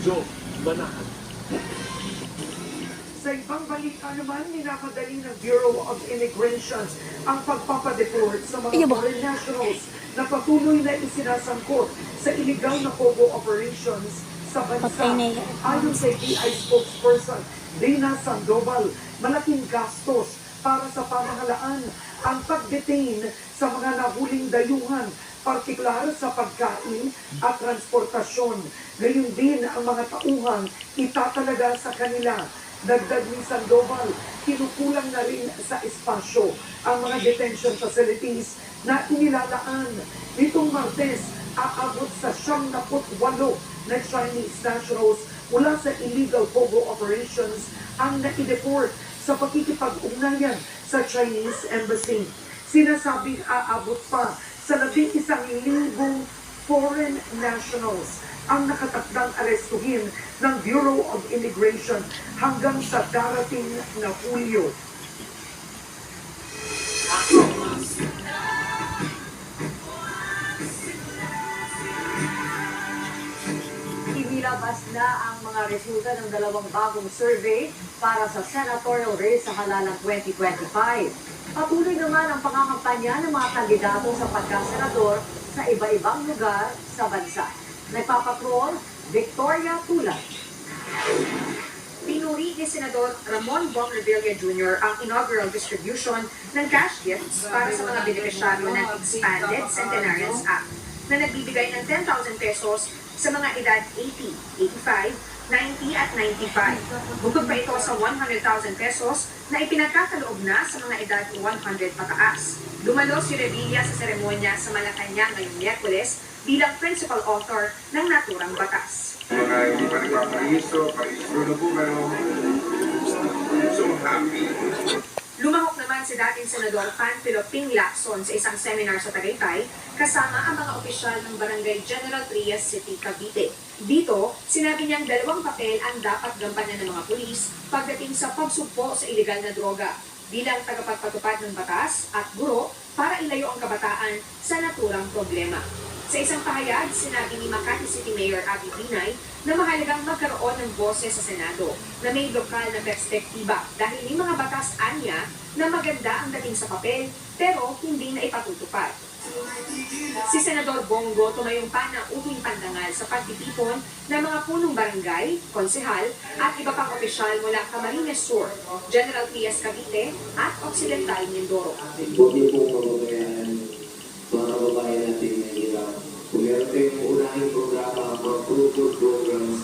Joe Manahan. Sa ibang balita naman, minamadali ng Bureau of Immigration ang pagpapadeport sa mga foreign nationals na patuloy na isinasangkot sa illegal na pogo operations sa bansa. Ayon sa BI spokesperson Dina Sandoval, malaking gastos para sa pamahalaan ang pag-detain sa mga nahuling dayuhan, partikular sa pagkain at transportasyon. Gayon din ang mga tauhan itatalaga sa kanila. Dagdag ni Sandoval, kinukulang na rin sa espasyo ang mga detention facilities na inilalaan. Nitong Martes, aabot sa 78 na Chinese nationals mula sa illegal pogo operations ang naideport sa pakikipag-ugnayan sa Chinese Embassy. Sinasabing aabot pa sa 11,000 foreign nationals ang nakatakdang arestuhin ng Bureau of Immigration hanggang sa darating na Hulyo. Inilabas na ang mga resulta ng dalawang bagong survey para sa senatorial race sa halalang 2025. Patuloy naman ang pangangampanya ng mga kandidato sa pagkasenador sa iba-ibang lugar sa bansa. Nagpapatrol, Victoria Tulad. Pinuri ni Senador Ramon Bong Revilla Jr. ang inaugural distribution ng cash gifts para sa mga benepisyaryo ng Expanded Centenarians Act na nagbibigay ng 10,000 pesos sa mga edad 80, 85, 90 at 95. Bukod pa ito sa 100,000 pesos na ipinagkakaloob na sa mga edad 100 pataas. Dumalo si Revilla sa seremonya sa Malacanang ngayong Miyerkules bilang principal author ng naturang batas. Mga hindi pa nagpapaiso na po, pero so happy. Lumahok naman si dating Senador Panfilo Ping Lacson sa isang seminar sa Tagaytay kasama ang mga opisyal ng Barangay General Trias City, Cavite. Dito, sinabi niyang dalawang papel ang dapat gampanan ng mga pulis pagdating sa pagsugpo sa iligal na droga bilang tagapagpatupad ng batas at guro para ilayo ang kabataan sa naturang problema. Sa isang pahayag, sinabi ni Makati City Mayor Abby Binay na mahalagang magkaroon ng boses sa Senado na may lokal na perspektiba dahil may mga batas anya na maganda ang dating sa papel pero hindi na ipatutupad. Si Senador Bongo tumayong pa ng uking pandangal sa pagtitipon ng mga punong barangay, konsehal at iba pang opisyal mula Camarines Sur, General Trias Cavite at Occidental Mindoro. Huwag po pagbabayaan mga kababayan natin na hirap. Kung meron kayong unahing programa, mga food programs.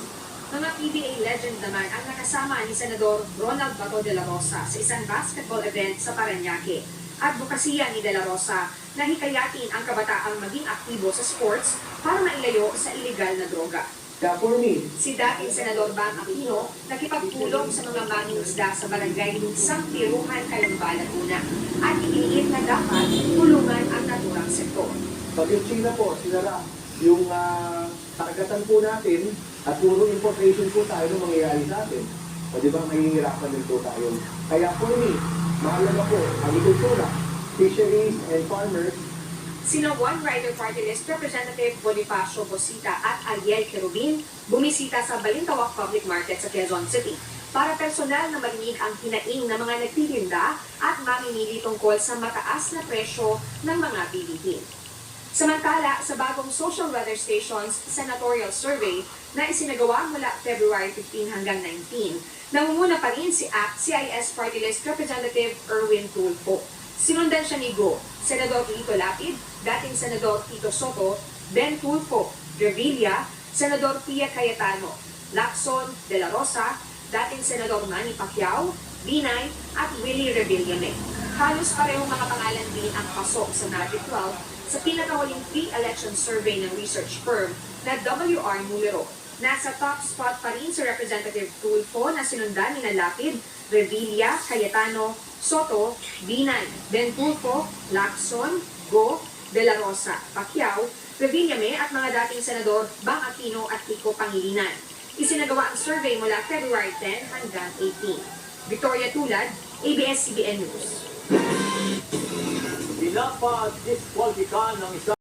Mga PBA legend naman ang nakasama ni Senador Ronald Bato de la Rosa sa isang basketball event sa Parañaque. Advokasya ni de la Rosa na hikayatin ang kabataang maging aktibo sa sports para mailayo sa iligal na droga. Si dating Senador Bam Aquino nakipagtulong sa mga mangingisda sa barangay Sampiruhan, Calamba, Laguna at iniit na dapat tulungan ang naturang sektor. Pag yung China po, sinara yung karagatan po natin at puro importation po tayo nung mangyayari sa atin. O di ba, mahihirapan din po tayo. Kaya po mahalaga po ang agrikultura, fisheries and farmers. Sina One Rider Party List Representative Bonifacio Bosita at Ariel Querubin bumisita sa Balintawak Public Market sa Quezon City para personal na marinig ang hinaing ng mga nagtitinda at mamimili tungkol sa mataas na presyo ng mga bilihin. Samantala, sa bagong social weather stations senatorial survey na isinagawa mula February 15 hanggang 19, nangunguna pa rin si CIS Party List Representative Erwin Tulfo. Sinundan siya ni Go, Senador Lito Lapid, dating Senador Tito Soto, Ben Tulfo, Revilla, Senador Pia Cayetano, Lacson, De La Rosa, dating Senador Manny Pacquiao, Binay, at Willie Revillame. Halos parehong mga pangalan din ang pasok sa Magic 12 sa pinakawaling pre-election survey ng research firm na WR Mulero. Nasa top spot pa rin si Representative Tulfo na sinundan ni Lapid, Revilla, Cayetano, Soto, Binay, Ben Tulfo, Lacson, Go, De La Rosa, Pacquiao, Revillame at mga dating Senador Bang Aquino at Kiko Pangilinan. Isinagawa ang survey mula February 10 hanggang 18. Victoria Tulad, ABS-CBN News. Pinapa-disqualify ng isang